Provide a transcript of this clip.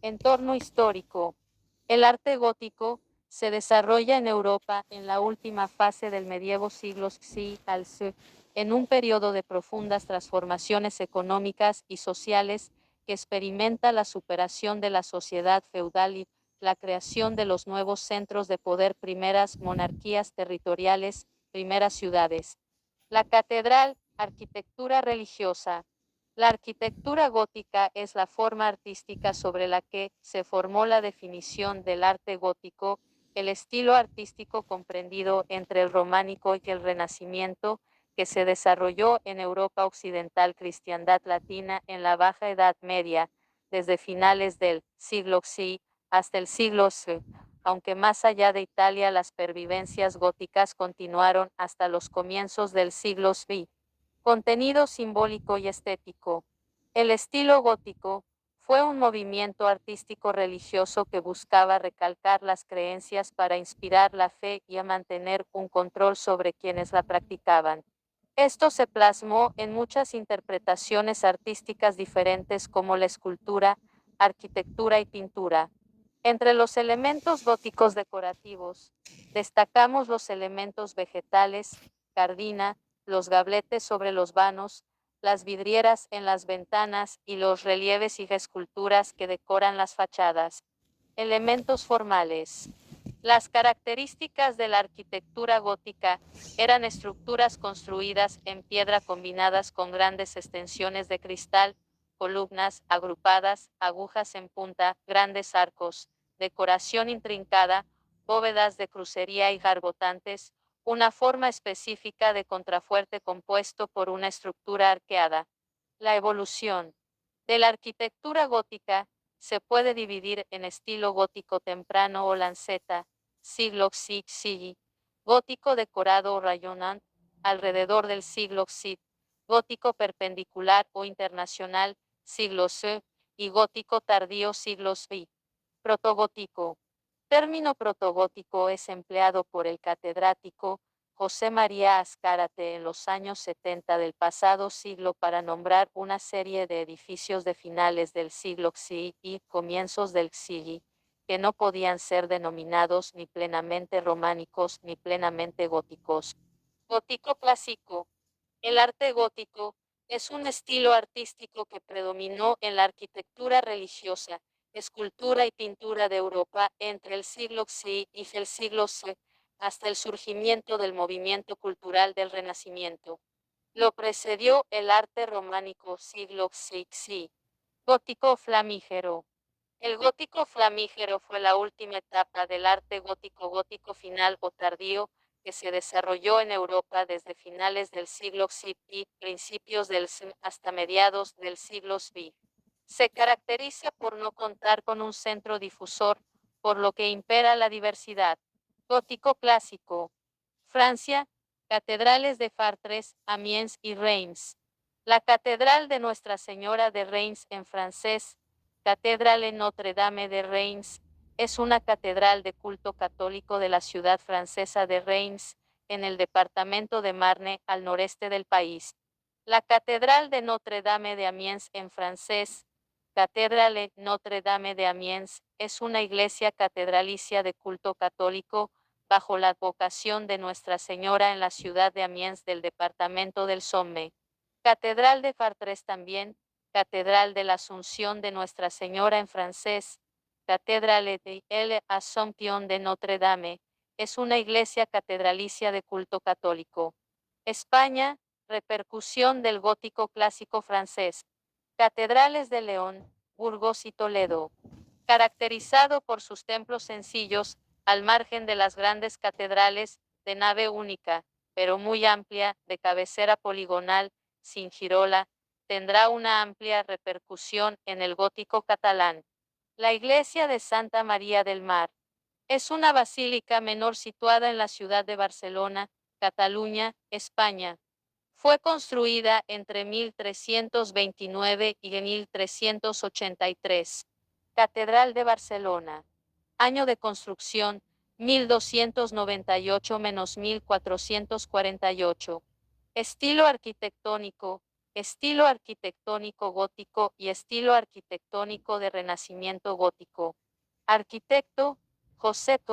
Entorno histórico. El arte gótico se desarrolla en Europa en la última fase del medievo siglos XI al C, en un periodo de profundas transformaciones económicas y sociales que experimenta la superación de la sociedad feudal y la creación de los nuevos centros de poder, primeras monarquías territoriales, primeras ciudades. La catedral, arquitectura religiosa. La arquitectura gótica es la forma artística sobre la que se formó la definición del arte gótico, el estilo artístico comprendido entre el románico y el renacimiento, que se desarrolló en Europa occidental, cristiandad latina en la Baja Edad Media, desde finales del siglo XI hasta el siglo XI, aunque más allá de Italia las pervivencias góticas continuaron hasta los comienzos del siglo XX. Contenido simbólico y estético. El estilo gótico fue un movimiento artístico religioso que buscaba recalcar las creencias para inspirar la fe y a mantener un control sobre quienes la practicaban. Esto se plasmó en muchas interpretaciones artísticas diferentes como la escultura, arquitectura y pintura. Entre los elementos góticos decorativos, destacamos los elementos vegetales, jardina, los gabletes sobre los vanos, las vidrieras en las ventanas y los relieves y esculturas que decoran las fachadas. Elementos formales. Las características de la arquitectura gótica eran estructuras construidas en piedra combinadas con grandes extensiones de cristal, columnas agrupadas, agujas en punta, grandes arcos, decoración intrincada, bóvedas de crucería y garbotantes, una forma específica de contrafuerte compuesto por una estructura arqueada. La evolución de la arquitectura gótica se puede dividir en estilo gótico temprano o lanceta, siglo XI, gótico decorado o rayonant, alrededor del siglo XI, gótico perpendicular o internacional, siglo C, y gótico tardío, siglos V. Protogótico. Término protogótico es empleado por el catedrático José María Azcárate en los años 70 del pasado siglo para nombrar una serie de edificios de finales del siglo XI y comienzos del XI, que no podían ser denominados ni plenamente románicos ni plenamente góticos. Gótico clásico. El arte gótico es un estilo artístico que predominó en la arquitectura religiosa, escultura y pintura de Europa entre el siglo XI y el siglo C, hasta el surgimiento del movimiento cultural del Renacimiento. Lo precedió el arte románico siglo VI. Gótico flamígero. El gótico flamígero fue la última etapa del arte gótico final o tardío, que se desarrolló en Europa desde finales del siglo XI y principios del XI hasta mediados del siglo XX. Se caracteriza por no contar con un centro difusor, por lo que impera la diversidad. Gótico clásico. Francia, catedrales de Chartres, Amiens y Reims. La Catedral de Nuestra Señora de Reims en francés, Cathédrale Notre-Dame de Reims, es una catedral de culto católico de la ciudad francesa de Reims, en el departamento de Marne, al noreste del país. La Catedral de Notre-Dame de Amiens en francés, Cathédrale Notre-Dame de Amiens, es una iglesia catedralicia de culto católico, bajo la advocación de Nuestra Señora en la ciudad de Amiens del departamento del Somme. Catedral de Chartres también, Catedral de la Asunción de Nuestra Señora en francés, Cathédrale de l'Assomption de Notre-Dame, es una iglesia catedralicia de culto católico. España, repercusión del gótico clásico francés. Catedrales de León, Burgos y Toledo. Caracterizado por sus templos sencillos, al margen de las grandes catedrales, de nave única, pero muy amplia, de cabecera poligonal, sin girola, tendrá una amplia repercusión en el gótico catalán. La iglesia de Santa María del Mar es una basílica menor situada en la ciudad de Barcelona, Cataluña, España. Fue construida entre 1329 y 1383. Catedral de Barcelona. Año de construcción, 1298-1448. Estilo arquitectónico, estilo arquitectónico gótico y estilo arquitectónico de Renacimiento gótico. Arquitecto, José Torres.